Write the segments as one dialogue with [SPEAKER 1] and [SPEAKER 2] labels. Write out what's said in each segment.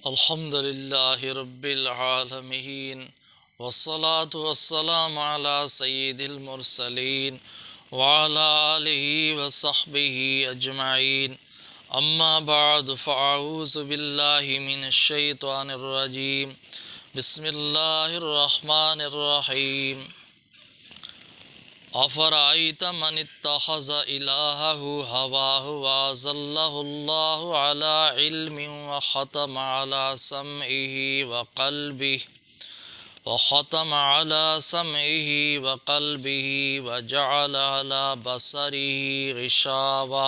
[SPEAKER 1] الحمد لله رب العالمين والصلاة والسلام على سيد المرسلين وعلى آله وصحبه أجمعين أما بعد فأعوذ بالله من الشيطان الرجيم بسم الله الرحمن الرحيم أفرأيت من اتخذ إلهه هواه وأضله الله على علم وختم على سمعه وقلبه وجعل على بصره غشاوة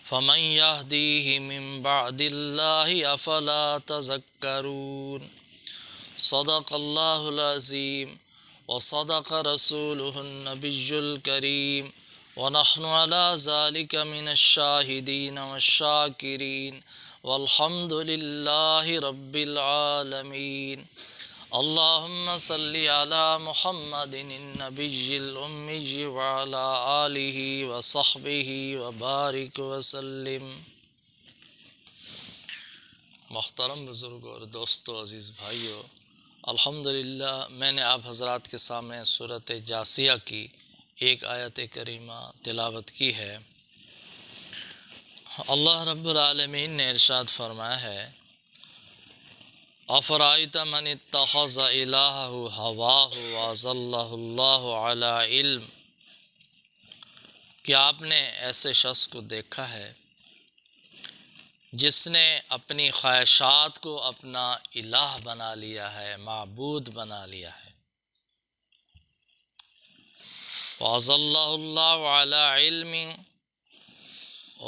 [SPEAKER 1] فمن يهديه من بعد الله أفلا تذكرون صدق الله العظيم وصدق رسوله النبي الكريم ونحن على ذلك من الشاهدين والشاكرين والحمد لله رب العالمين اللهم صل على محمد النبي الأمي وعلى آله وصحبه وبارك وسلم۔ محترم بزرگوں اور دوستو، عزیز بھائیو، الحمدللہ میں نے آپ حضرات کے سامنے سورۃ جاثیہ کی ایک آیت کریمہ تلاوت کی ہے۔ اللہ رب العالمین نے ارشاد فرمایا ہے، افرأیت من اتخذ الہہ ہواہ واضلہ اللہ علی علم، کیا آپ نے ایسے شخص کو دیکھا ہے جس نے اپنی خواہشات کو اپنا الہ بنا لیا ہے، معبود بنا لیا ہے۔ وَأَضَلَّهُ اللَّهُ عَلَىٰ عِلْمٍ،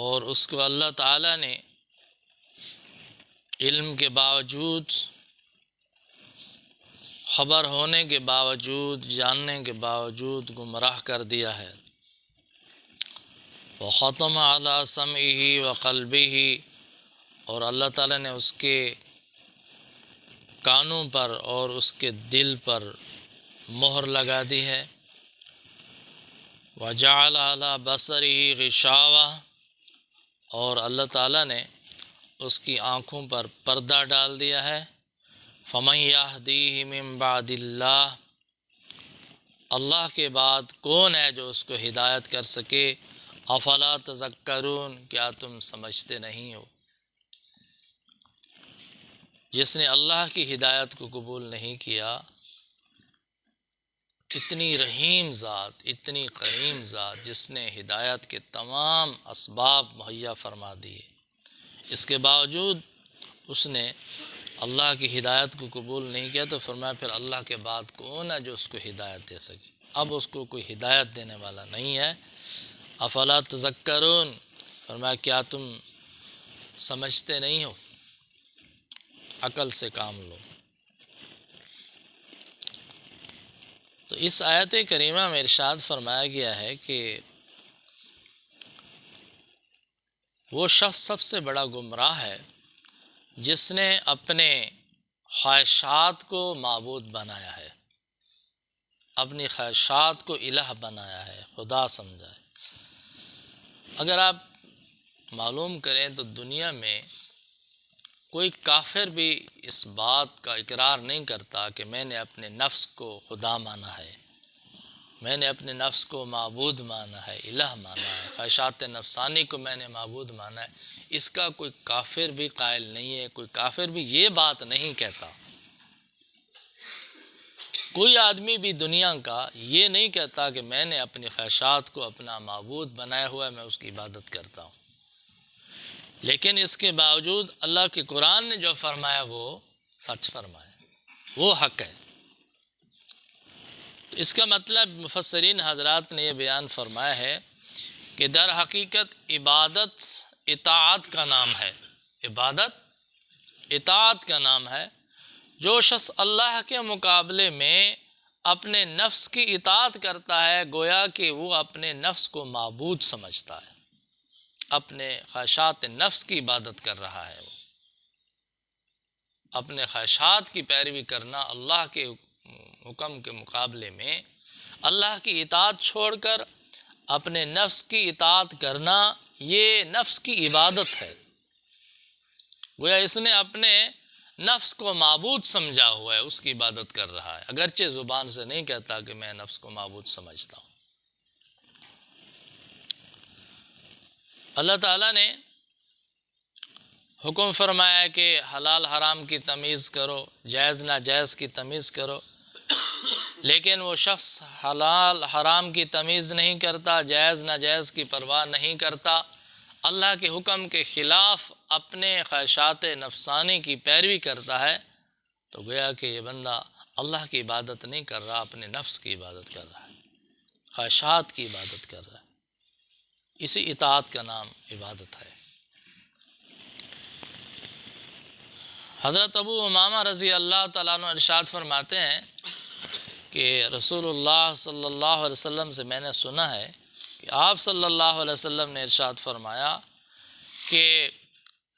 [SPEAKER 1] اور اس کو اللہ تعالیٰ نے علم کے باوجود، خبر ہونے کے باوجود، جاننے کے باوجود گمراہ کر دیا ہے۔ وَخَتَمَ عَلَىٰ سَمْعِهِ وَقَلْبِهِ، اور اللہ تعالیٰ نے اس کے کانوں پر اور اس کے دل پر مہر لگا دی ہے۔ وَجَعَلَ عَلَىٰ بَصَرِهِ غِشَاوَةً، اور اللہ تعالیٰ نے اس کی آنکھوں پر پردہ ڈال دیا ہے۔ فَمَن يَهْدِيهِ مِن بَعْدِ اللَّهِ، اللہ کے بعد کون ہے جو اس کو ہدایت کر سکے؟ افلا تذکرون، کیا تم سمجھتے نہیں ہو؟ جس نے اللہ کی ہدایت کو قبول نہیں کیا، اتنی رحیم ذات، اتنی کریم ذات، جس نے ہدایت کے تمام اسباب مہیا فرما دیے، اس کے باوجود اس نے اللہ کی ہدایت کو قبول نہیں کیا، تو فرمایا پھر اللہ کے بعد کون ہے جو اس کو ہدایت دے سکے؟ اب اس کو کوئی ہدایت دینے والا نہیں ہے۔ افلا تذکرون، فرمایا کیا تم سمجھتے نہیں ہو؟ عقل سے کام لو۔ تو اس آیت کریمہ میں ارشاد فرمایا گیا ہے کہ وہ شخص سب سے بڑا گمراہ ہے جس نے اپنے خواہشات کو معبود بنایا ہے، اپنی خواہشات کو الہ بنایا ہے، خدا سمجھا ہے۔ اگر آپ معلوم کریں تو دنیا میں کوئی کافر بھی اس بات کا اقرار نہیں کرتا کہ میں نے اپنے نفس کو خدا مانا ہے، میں نے اپنے نفس کو معبود مانا ہے، الہ مانا ہے، خواہشات نفسانی کو میں نے معبود مانا ہے۔ اس کا کوئی کافر بھی قائل نہیں ہے، کوئی کافر بھی یہ بات نہیں کہتا۔ کوئی آدمی بھی دنیا کا یہ نہیں کہتا کہ میں نے اپنی خواہشات کو اپنا معبود بنایا ہوا ہے، میں اس کی عبادت کرتا ہوں۔ لیکن اس کے باوجود اللہ کے قرآن نے جو فرمایا وہ سچ فرمایا، وہ حق ہے۔ تو اس کا مطلب مفسرین حضرات نے یہ بیان فرمایا ہے کہ در حقیقت عبادت اطاعت کا نام ہے، عبادت اطاعت کا نام ہے۔ جو شخص اللہ کے مقابلے میں اپنے نفس کی اطاعت کرتا ہے، گویا کہ وہ اپنے نفس کو معبود سمجھتا ہے، اپنے خواہشات نفس کی عبادت کر رہا ہے۔ وہ اپنے خواہشات کی پیروی کرنا، اللہ کے حکم کے مقابلے میں اللہ کی اطاعت چھوڑ کر اپنے نفس کی اطاعت کرنا، یہ نفس کی عبادت ہے۔ گویا اس نے اپنے نفس کو معبود سمجھا ہوا ہے اس کی عبادت کر رہا ہے، اگرچہ زبان سے نہیں کہتا کہ میں نفس کو معبود سمجھتا ہوں۔ اللہ تعالیٰ نے حکم فرمایا کہ حلال حرام کی تمیز کرو، جائز ناجائز کی تمیز کرو، لیکن وہ شخص حلال حرام کی تمیز نہیں کرتا، جائز ناجائز کی پرواہ نہیں کرتا، اللہ کے حکم کے خلاف اپنے خواہشات نفسانی کی پیروی کرتا ہے، تو گویا کہ یہ بندہ اللہ کی عبادت نہیں کر رہا، اپنے نفس کی عبادت کر رہا ہے، خواہشات کی عبادت کر رہا ہے۔ اسی اطاعت کا نام عبادت ہے۔ حضرت ابو امامہ رضی اللہ تعالیٰ عنہ ارشاد فرماتے ہیں کہ رسول اللہ صلی اللہ علیہ وسلم سے میں نے سنا ہے کہ آپ صلی اللہ علیہ وسلم نے ارشاد فرمایا کہ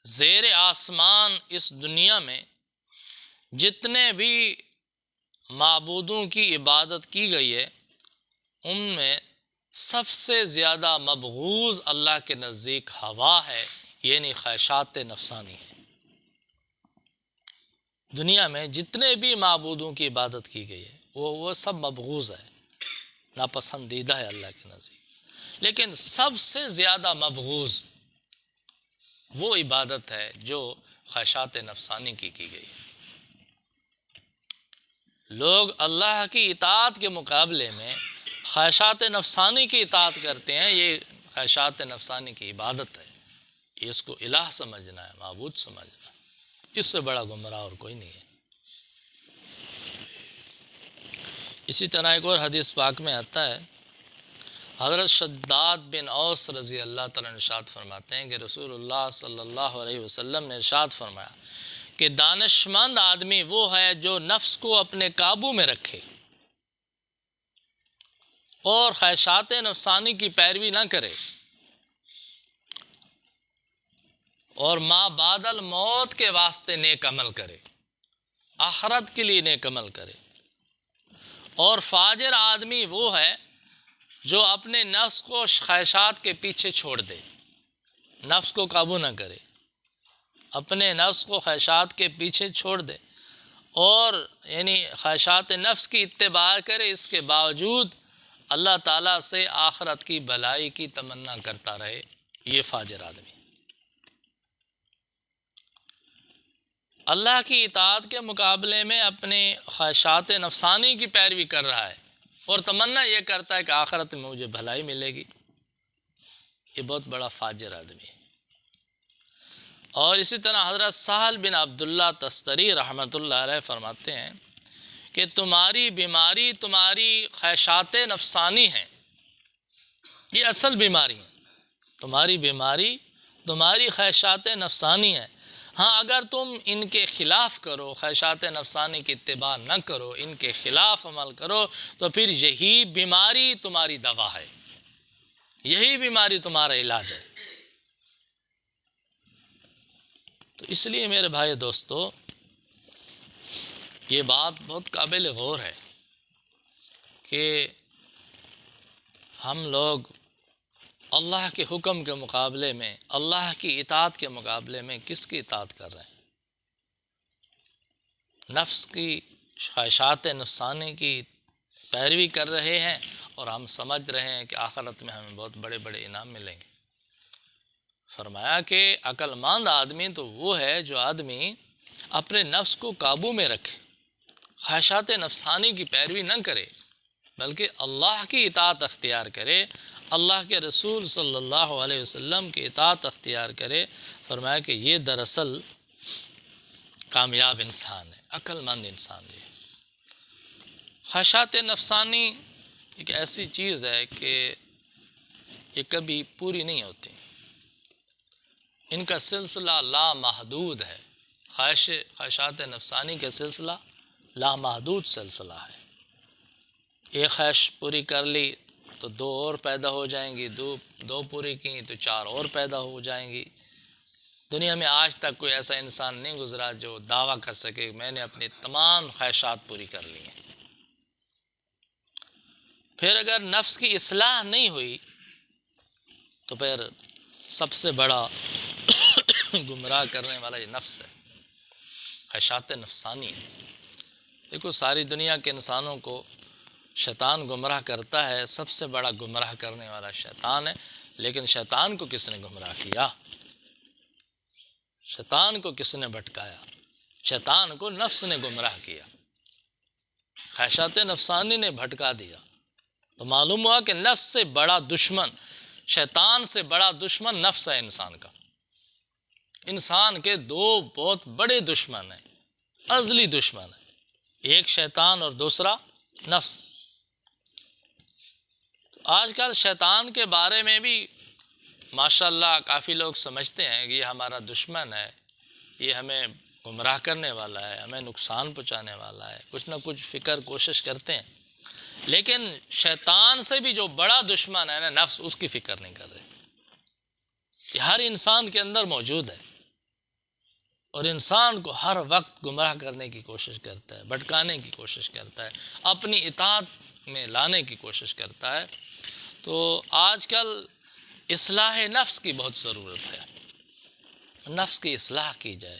[SPEAKER 1] زیر آسمان اس دنیا میں جتنے بھی معبودوں کی عبادت کی گئی ہے ان میں سب سے زیادہ مبغوض اللہ کے نزدیک ہوا ہے، یعنی خواہشات نفسانی ہے۔ دنیا میں جتنے بھی معبودوں کی عبادت کی گئی ہے وہ سب مبغوض ہے، ناپسندیدہ ہے اللہ کے نزدیک، لیکن سب سے زیادہ مبغوض وہ عبادت ہے جو خواہشات نفسانی کی گئی ہے۔ لوگ اللہ کی اطاعت کے مقابلے میں خواہشات نفسانی کی اطاعت کرتے ہیں، یہ خواہشات نفسانی کی عبادت ہے، یہ اس کو الہ سمجھنا ہے، معبود سمجھنا ہے، اس سے بڑا گمراہ اور کوئی نہیں ہے۔ اسی طرح ایک اور حدیث پاک میں آتا ہے، حضرت شداد بن اوس رضی اللہ تعالیٰ ارشاد فرماتے ہیں کہ رسول اللہ صلی اللہ علیہ وسلم نے ارشاد فرمایا کہ دانشمند آدمی وہ ہے جو نفس کو اپنے قابو میں رکھے اور خواہشات نفسانی کی پیروی نہ کرے اور ما بعد الموت کے واسطے نیک عمل کرے، آخرت کے لیے نیک عمل کرے۔ اور فاجر آدمی وہ ہے جو اپنے نفس کو خواہشات کے پیچھے چھوڑ دے، نفس کو قابو نہ کرے، اپنے نفس کو خواہشات کے پیچھے چھوڑ دے اور یعنی خواہشات نفس کی اتباع کرے، اس کے باوجود اللہ تعالیٰ سے آخرت کی بھلائی کی تمنا کرتا رہے، یہ فاجر آدمی۔ اللہ کی اطاعت کے مقابلے میں اپنے خواہشات نفسانی کی پیروی کر رہا ہے اور تمنا یہ کرتا ہے کہ آخرت میں مجھے بھلائی ملے گی، یہ بہت بڑا فاجر آدمی ہے۔ اور اسی طرح حضرت سہل بن عبداللہ تستری رحمۃ اللہ علیہ فرماتے ہیں کہ تمہاری بیماری تمہاری خواہشات نفسانی ہیں، یہ اصل بیماری ہے، تمہاری بیماری تمہاری خواہشات نفسانی ہے۔ ہاں اگر تم ان کے خلاف کرو، خواہشات نفسانی کی اتباع نہ کرو، ان کے خلاف عمل کرو، تو پھر یہی بیماری تمہاری دوا ہے، یہی بیماری تمہارا علاج ہے۔ تو اس لیے میرے بھائی دوستو، یہ بات بہت قابل غور ہے کہ ہم لوگ اللہ کے حکم کے مقابلے میں، اللہ کی اطاعت کے مقابلے میں کس کی اطاعت کر رہے ہیں؟ نفس کی خواہشات نفسانی کی پیروی کر رہے ہیں اور ہم سمجھ رہے ہیں کہ آخرت میں ہمیں بہت بڑے بڑے انعام ملیں گے۔ فرمایا کہ عقل مند آدمی تو وہ ہے جو آدمی اپنے نفس کو قابو میں رکھے، خواہشات نفسانی کی پیروی نہ کرے، بلکہ اللہ کی اطاعت اختیار کرے، اللہ کے رسول صلی اللہ علیہ وسلم کی اطاعت اختیار کرے۔ فرمایا کہ یہ دراصل کامیاب انسان ہے، عقل مند انسان ہے۔ خواہشات نفسانی ایک ایسی چیز ہے کہ یہ کبھی پوری نہیں ہوتی، ان کا سلسلہ لامحدود ہے، خواہشات نفسانی کا سلسلہ لامحدود سلسلہ ہے۔ ایک خواہش پوری کر لی تو دو اور پیدا ہو جائیں گی، دو پوری کی تو چار اور پیدا ہو جائیں گی۔ دنیا میں آج تک کوئی ایسا انسان نہیں گزرا جو دعویٰ کر سکے کہ میں نے اپنی تمام خواہشات پوری کر لی ہیں۔ پھر اگر نفس کی اصلاح نہیں ہوئی تو پھر سب سے بڑا گمراہ کرنے والا یہ نفس ہے۔ خواہشات نفسانی ہیں۔ دیکھو ساری دنیا کے انسانوں کو شیطان گمراہ کرتا ہے، سب سے بڑا گمراہ کرنے والا شیطان ہے، لیکن شیطان کو کس نے گمراہ کیا؟ شیطان کو کس نے بھٹکایا؟ شیطان کو نفس نے گمراہ کیا، خواہشات نفسانی نے بھٹکا دیا۔ تو معلوم ہوا کہ نفس سے بڑا دشمن، شیطان سے بڑا دشمن نفس ہے انسان کا۔ انسان کے دو بہت بڑے دشمن ہیں، ازلی دشمن ہیں، ایک شیطان اور دوسرا نفس۔ تو آج کل شیطان کے بارے میں بھی ماشاءاللہ کافی لوگ سمجھتے ہیں کہ یہ ہمارا دشمن ہے، یہ ہمیں گمراہ کرنے والا ہے، ہمیں نقصان پہنچانے والا ہے، کچھ نہ کچھ فکر کوشش کرتے ہیں، لیکن شیطان سے بھی جو بڑا دشمن ہے نا نفس، اس کی فکر نہیں کر رہے۔ یہ ہر انسان کے اندر موجود ہے اور انسان کو ہر وقت گمراہ کرنے کی کوشش کرتا ہے، بھٹکانے کی کوشش کرتا ہے، اپنی اطاعت میں لانے کی کوشش کرتا ہے۔ تو آج کل اصلاح نفس کی بہت ضرورت ہے، نفس کی اصلاح کی جائے،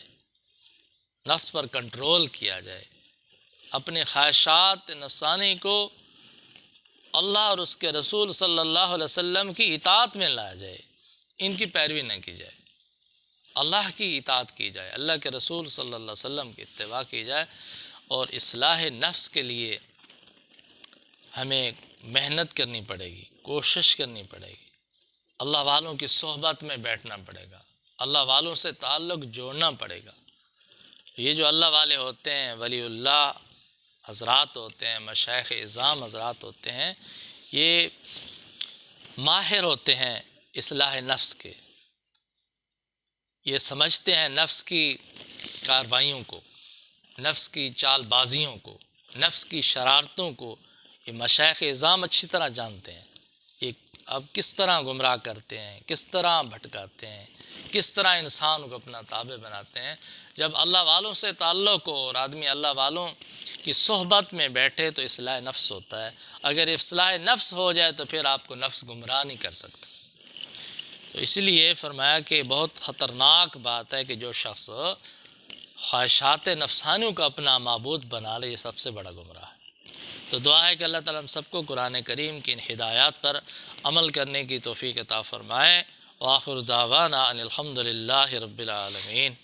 [SPEAKER 1] نفس پر کنٹرول کیا جائے، اپنے خواہشات نفسانی کو اللہ اور اس کے رسول صلی اللہ علیہ وسلم کی اطاعت میں لایا جائے، ان کی پیروی نہ کی جائے، اللہ کی اطاعت کی جائے، اللہ کے رسول صلی اللہ علیہ وسلم کی اتباع کی جائے، اور اصلاح نفس کے لیے ہمیں محنت کرنی پڑے گی، کوشش کرنی پڑے گی، اللہ والوں کی صحبت میں بیٹھنا پڑے گا، اللہ والوں سے تعلق جوڑنا پڑے گا۔ یہ جو اللہ والے ہوتے ہیں، ولی اللہ حضرات ہوتے ہیں، مشائخ اعظام حضرات ہوتے ہیں، یہ ماہر ہوتے ہیں اصلاح نفس کے، یہ سمجھتے ہیں نفس کی کارروائیوں کو، نفس کی چال بازیوں کو، نفس کی شرارتوں کو۔ یہ مشائخ اعظام اچھی طرح جانتے ہیں یہ اب کس طرح گمراہ کرتے ہیں، کس طرح بھٹکاتے ہیں، کس طرح انسان کو اپنا تابع بناتے ہیں۔ جب اللہ والوں سے تعلق ہو اور آدمی اللہ والوں کی صحبت میں بیٹھے تو اصلاح نفس ہوتا ہے۔ اگر اصلاح نفس ہو جائے تو پھر آپ کو نفس گمراہ نہیں کر سکتا۔ تو اس لیے فرمایا کہ بہت خطرناک بات ہے کہ جو شخص خواہشات نفسانیوں کو اپنا معبود بنا لے، یہ سب سے بڑا گمراہ ہے۔ تو دعا ہے کہ اللہ تعالیٰ ہم سب کو قرآن کریم کی ان ہدایات پر عمل کرنے کی توفیق عطا فرمائے۔ وآخر دعوانا ان الحمد للہ رب العالمین۔